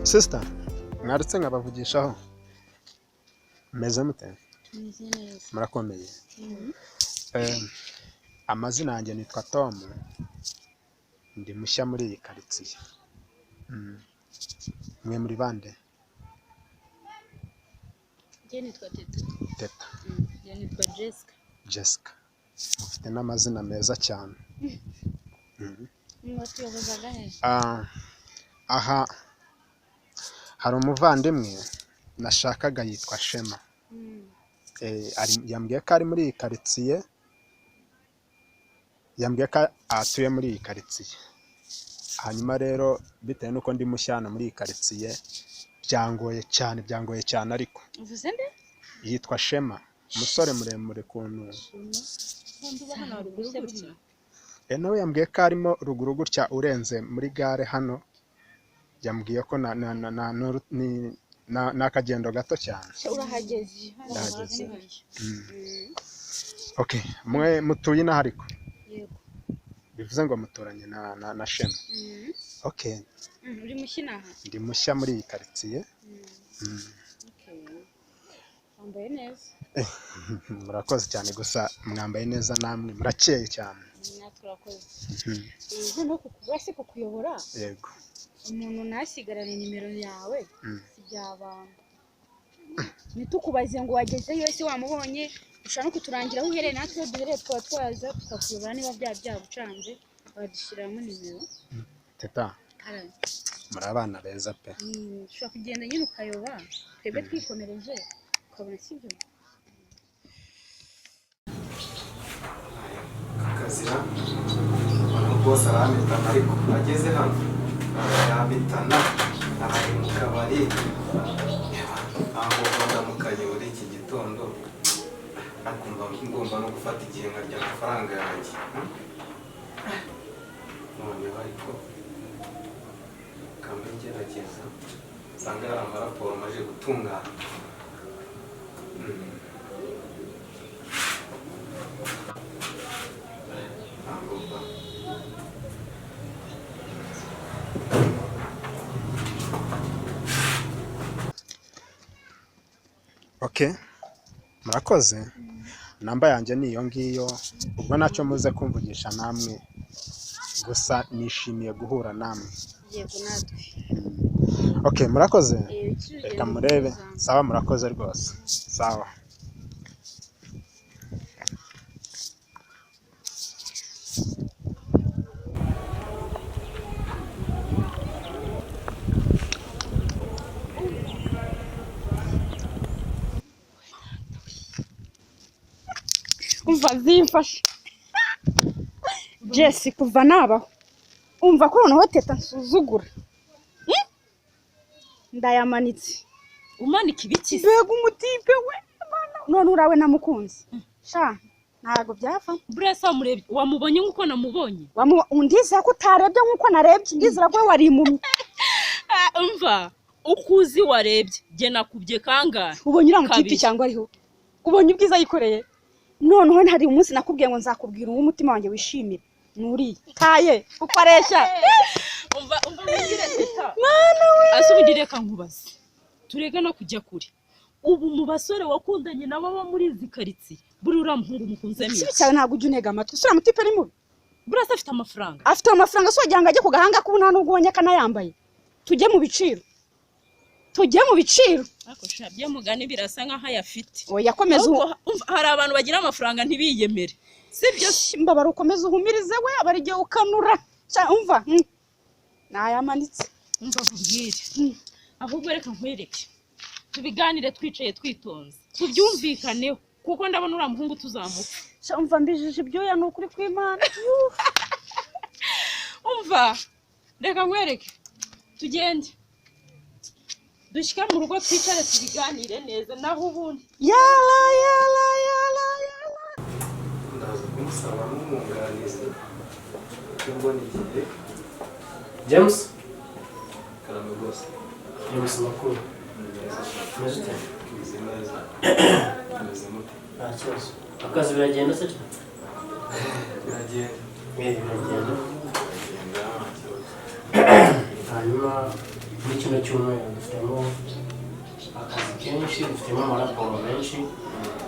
Sister, mwaretse nkabavugishaho. Meze mute? Murakomeye. Amazina yanjye nitwa Tom. Ndi mushya muri iyi quartier. Mwe muri bande? Je nitwa Teta. Teta. Je nitwa Jessica. Jessica. Mufite n'amazina meza cyane. Mwatuyobozaga he? Aha hari umuvandimwe nashakaga yitwa Shema. Yambwiye ko ari muri iyi quartier. Yambwiye ko atuye muri iyi quartier. Hanyuma rero bitewe nuko ndi mushyana muri iyi quartier byangoye cyane ariko. Uvuze nde? Yitwa Shema. Umusore muremure kuntu. Nduba hano haruguru gutya. Nawe yambwiye ko arimo ruguru gutya urenze muri gare hano. Yambwiye ko n'akagendo gato cyane. Urahageze. Okay, mwe mutuye na hariko. Yego. Bivuze ngo muturanye na Shema. Okay. Uri mushinaha? Ndi mushya muri iyi quartier. Okay. Wambaye neza. Murakoze cyane gusa mwambaye neza namwe murakeye cyane. Naturakoze. No kukubase kukuyobora. Yego. Umuntu nasigarane nimero yawe byabanga. Nitukubaze ngo wagezeyo ese wamubonye ushaka no kuturangira aho uhereye natwe duhereye twaza tukakuyobora niba byabucanze badushyiramo nimero. Teta. Muri abana beza pe. Ushaka kugenda nyine ukayoba twebwe twikomereje ukabona sibyo. Kazira bose aramitana ariko ageze hano aramitana ari mu kabari aho ndamukanye muri iki gitondo akumva ngomba no gufata igihe nkarya amafaranga yanjye noneho ariko kambe ngerageza nsanga hari amaraporo maje gutungana. Okay. Murakoze. Namba yanjye ni iyo ngiyo. Ubwo nacyo muze kumvugisha namwe. Gusa nishimiye guhura namwe. Yego natwe. Okay, murakoze. Reka murebe. Sawa murakoze rwose. Sawa. Umva zimfashe. Jesse kuva nabaho. Umva ko noneho Teta nsuzugura. Ndayamanitse. Umanika ibiki? Mbega umutipe we. None urawe namukunzi. Sha ntago byava. Burasa murebye wamubonye nkuko namubonye. Undiza ko utarebye nkuko narebye ndizira ko wari impumyi. Umva ukuzi warebye je nakubye kangahe. Ubonye uramutipe cyangwa ariho. Ubonye ubwiza yikoreye. Noneho hari umunsi nakubwiye ngo nzakubwira uwo umutima wanjye wishimira. Nuri kaye ukoresha. Umva ngire Teta. Mana we. Asubugire kankubaze. Turega no kujya kure. Ubu mu basore wakundanye nabo bo muri izi quartier. Buri uramuhungu mukunze mye. Sibi cyane ntago ujunega amatwi. Sura mutipe ari mubi. Burasa afite amafaranga. Afite amafaranga so wagira ngo ajye kugahanga ko nta nubwo ubonye kana yambaye. Tujye mu biciro. Ako shabye mugani birasa nkaho ayafite. Oya komeza hari abantu bagira amafaranga ntibiyemere. Sibyo mbabara ukomeza uhumirize we abari giye ukanura. Umva. Nayamanitse. Umva kubwire. Ahubwo reka nkwereke. Tubiganire twicaye twitonze. Tubyumvikaneho kuko ndabona uramuhungu tuzamuka. Umva mbijije ibyoya n'ukuri kw'Imana. Umva. Reka nkwereke. Tugende. Dushika mu rugo twicare tubiganire neza naho ubundi. Yala. Ndaza kumusaba n'umwunganizi cyangwa n'igihe. James? Karame rwose. James makuru. Meze neza. Meze mute? Nta kibazo. Akazi biragenda se cyane? Biragenda. Biragenda. Biragenda nta kibazo. Hanyuma muri kino cyumweru dufitemo akazi kenshi, dufitemo amaraporo menshi.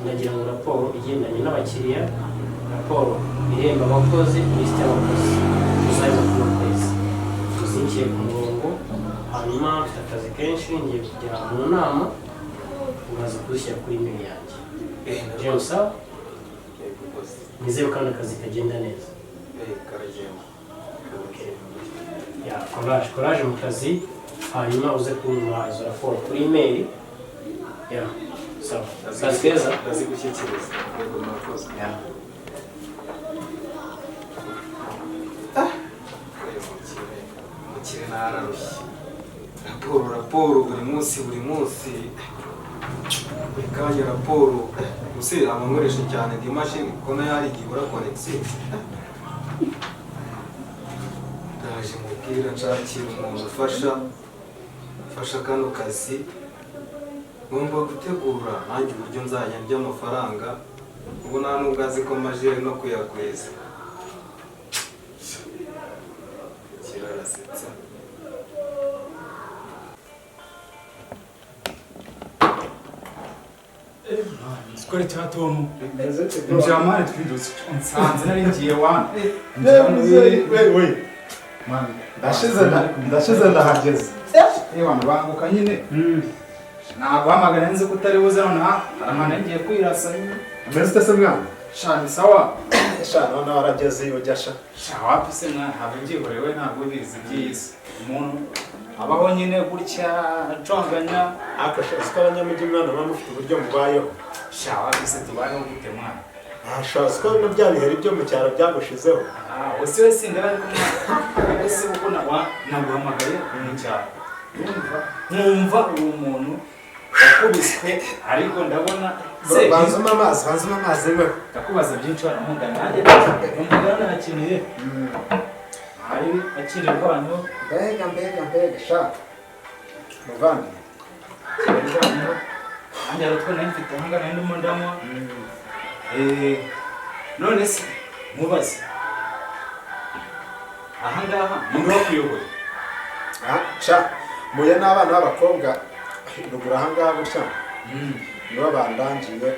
Ndagira ngo raporo igendanye n'abakiriya, raporo iremba abakozi, lisiti y'abakozi tuzajya ku kwezi tuzingiye ku murongo. Hanyuma mfite akazi kenshi, ngiye kujya mu nama, umaze kuzishyira kuri email yanjye. James, nizere ko akazi kagenda neza. karagenda. Ya, courage mu kazi, hanyuma uze kumva izo raporo kuri email. Ya, sawa. Kazi keza. Kazi gushyikiriza. Yego murakoze. Ya. Umukire nararushye. Raporo buri munsi. Buri kanya raporo. Gusa amankoresha cyane ndi machine kuko nayo hari igihe ibura connection. Ndaje mubwira nshakira umuntu ufasha kano kazi. Ngomba gutegura nanjye uburyo nzajya ndya amafaranga. Ubu nta nubwo azi ko maje no kuyakweza. Kirarasetsa. Skore cya Tom. Mjamani twindutse. Nsanze nari ngiye wana. We. Man, ndashize ndahageze. Abantu banguka nyine. Naguhamagara nzi ko utari buze nonaha. Amana ngiye kwirasa nyine. Ameze se mwana? Shani sawa. None warageze iyo ujyasha. Wapi se mwana habe ngihorewe ntabwo bizi by'isi. Umuntu abaho nyine gutya aconganya. Akashatse abanyamujyi mwana bamufite uburyo mubayeho. Wapi se tubayeho gute mwana? Ashaka ko no bya biheri byo mu cyaro byagushizeho. Wese sindara ariko mwana. Wese uko naguhamagaye mu cyaro. Numva uwo muntu yakubiswe ariko ndabona banzuma amazi we. ndakubaza byinshi waramuga nanjye umugana nakiniye ari akiri abantu mbega sha muvandi andi arutwo nari mfite hangana ndimo ndamwa none se mubaze ahangaha ni kuyobora sha muye n'abana b'abakobwa rugura ahangaha gutya nibo bandangiye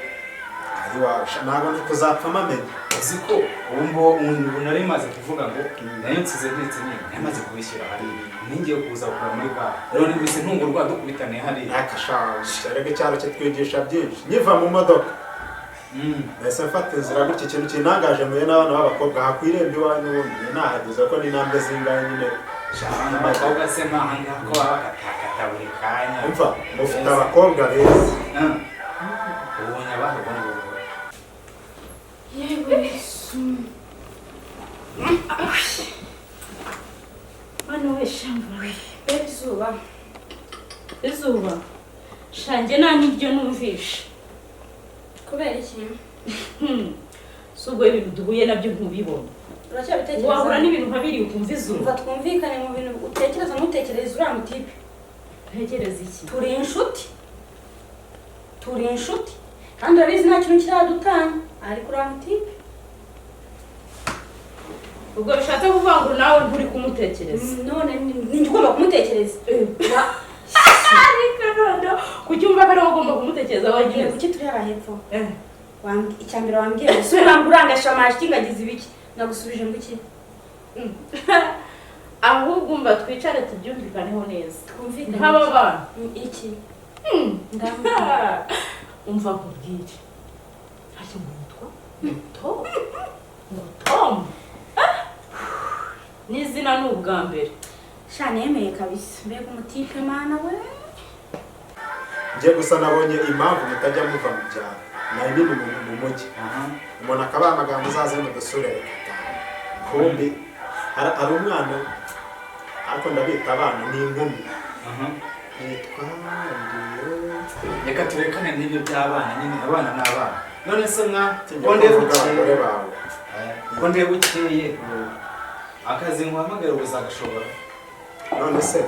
ari washa ntabwo ndi kuzapfamo amenye uzi ko ubu nari maze kuvuga ngo nayo nsize ndetse nyine namaze kubishyura hari ningiye kuza gukora muri gare none mbese ntungurwa dukubitane hari akashaje rege cyaro cyo twigisha byinshi nyiva mu modoka ese mfata inzira gutya ikintu kinangaje muye n'abana b'abakobwa hakwirembe iwanyu ubundi nahageze ko ni intambwe zingahe nyine abana b'abakobwa se ntahanga ko bakatakata buri kanya umva mufite abakobwa beza ubonye abaho yewe hano we shamba beti izuba shange nta n'ibyo numvishe kubera iki si ubwo ibintu duhuye nabyo ntubibona uracyabitekereza wahura n'ibintu nka biriya ukumva izuba umva twumvikane mu bintu utekereza ntutekereze uriya mutipe ntekereza iki turi inshuti kandi urabizi nta kintu kiradutanya ariko uriya mutipe ubwo bishatse kuvuga ngo nawe nturi kumutekereza none ninjye ugomba kumutekereza ariko none kucyumva ko ariwe ugomba kumutekereza wagiye kuki turi hara hepfo icya mbere wambwira ese uranga urangasha amashyi ngagize ibiki nagusubije ngo iki ahubwo umva twicare tubyumvikaneho neza twumvikane nk'aba bana iki umva nkubwire ntacyo mwitwa Tom n'izina ni ubwa mbere sha nemeye kabisa mbega umutipe mana we njye gusa nabonye impamvu mutajya muva mu byaro nayo nini mu mujyi umuntu akaba amagambo uzaze mu dusure kumbi hari umwana ariko ndabita abana ni inkumi yitwa reka turekane n'ibyo by'abana nyine abana n'abana none se ko ndeba ukeye akazi nguhamagara uzagashobora none se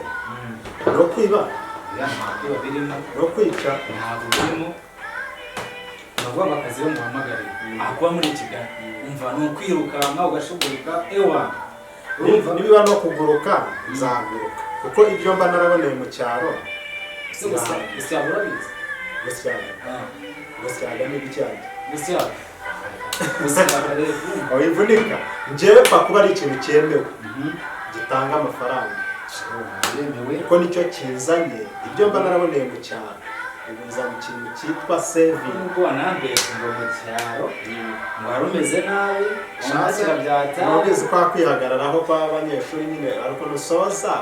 no kwiba ntabwo birimo no kwica ntabwo birimo navuga akazi yo nguhamagare akuba muri Kigali umva ni ukwirukanka ugashugurika ewa nibiba no kuguruka nzaguruka kuko ibyo mba naraboneye mu cyaro Gusyaga urabizi? gusyaga ni ibicyayi Gusyaga. Gusyaga rero. wivunika njyewe pfa kuba ari ikintu cyemewe gitanga amafaranga Yemewe. kuko nicyo kizanye ibyo mba naraboneye mu cyaro ubu nzana ikintu cyitwa saving Nubwo wanambeshye ngo mu cyaro ngo wari umeze nabi umushyira byataye. ntubizi kwa kwihagararaho kw'abanyeshuri nyine ariko nusoza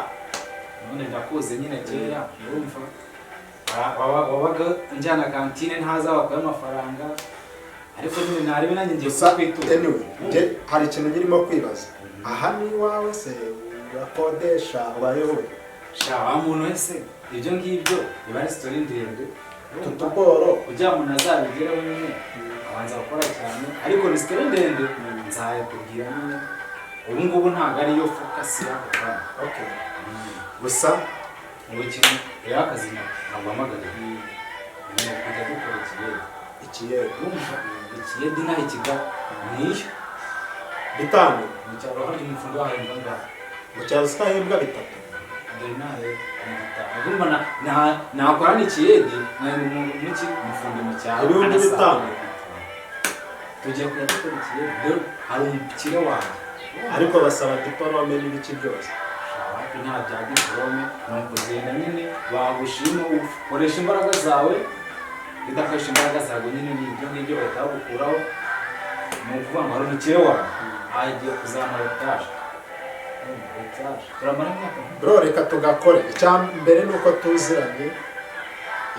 None ndakuze nyine kera urumva wabaga njyana kantine ntaza wakuye amafaranga ariko nyine ntarebe nanjye ngiye gusa kwitura. anyway hari ikintu nyirimo kwibaza aha ni iwawe se urakodesha ubayeho Sha wa muntu wese ibyo ngibyo biba ari story ndende. tutuboro Ujya umuntu azabigeraho nyine abanza gukora cyane ariko ni story ndende nzayakubwira nyine. Ubu ngubu ntabwo ariyo focus y'ako kanya. okay gusa Ngo ikintu rero akazi ntabwamagara nyine kujya dukora ikiyede urumva ikiyedi ntaho ikiga niyo bitanu mu cyaro hari umufundo wahembwa ngaho mu cyaro zitahembwa bitatu dore nawe ni gitanu urumva nakora n'ikiyedi nkahembwa umufundo mu cyaro ibihumbi bitanu tugiye kujya dukora ikiyedi rero hari umukire wanjye ariko basaba diporome n'ibiki byose hafi nta bya diporome ni ukugenda nyine bagushima ukoresha imbaraga zawe bidakoresha imbaraga zawe nyine ni ibyo ngibyo bahita bagukuraho ni ukuvuga ngo hari umukire wawe agiye kuzamura etaje turamara imyaka bro reka tugakore icya mbere ni uko tuziranye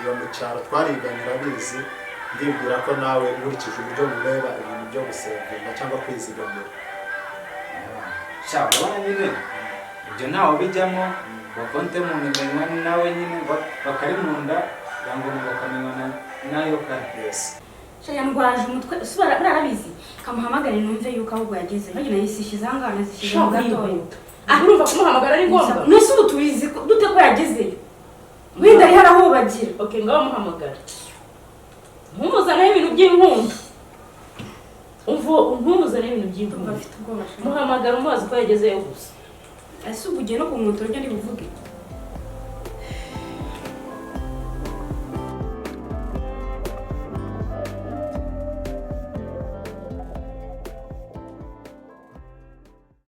iyo mu cyaro twariganye urabizi ndibwira ko nawe nkurikije uburyo mureba ibintu byo gusevinga cyangwa kwizigamira shaka urabona nyine ibyo ntawe bijyamo bakonte mu imenywa nawe nyine bakari mu nda cyangwa bakamenywa nayo kare yandwaje umutwe barabizi kamuhamagare numve yuko ahubwo yageze bagina yisishiza ahangaha nazishize mu gatoya urumva kumuhamagara ari ngombwa nese ubu tubizi dute ko yagezeyo wenda ari harahubagira okay ngaho muhamagara ntumuzaneho ibintu by'inkunda ntumuzaneho ibintu by'inkunda afite ubwoba muhamagara umubaza ko yagezeyo gusa ese ubu ugiye no kumwutura ibyo ndi buvuge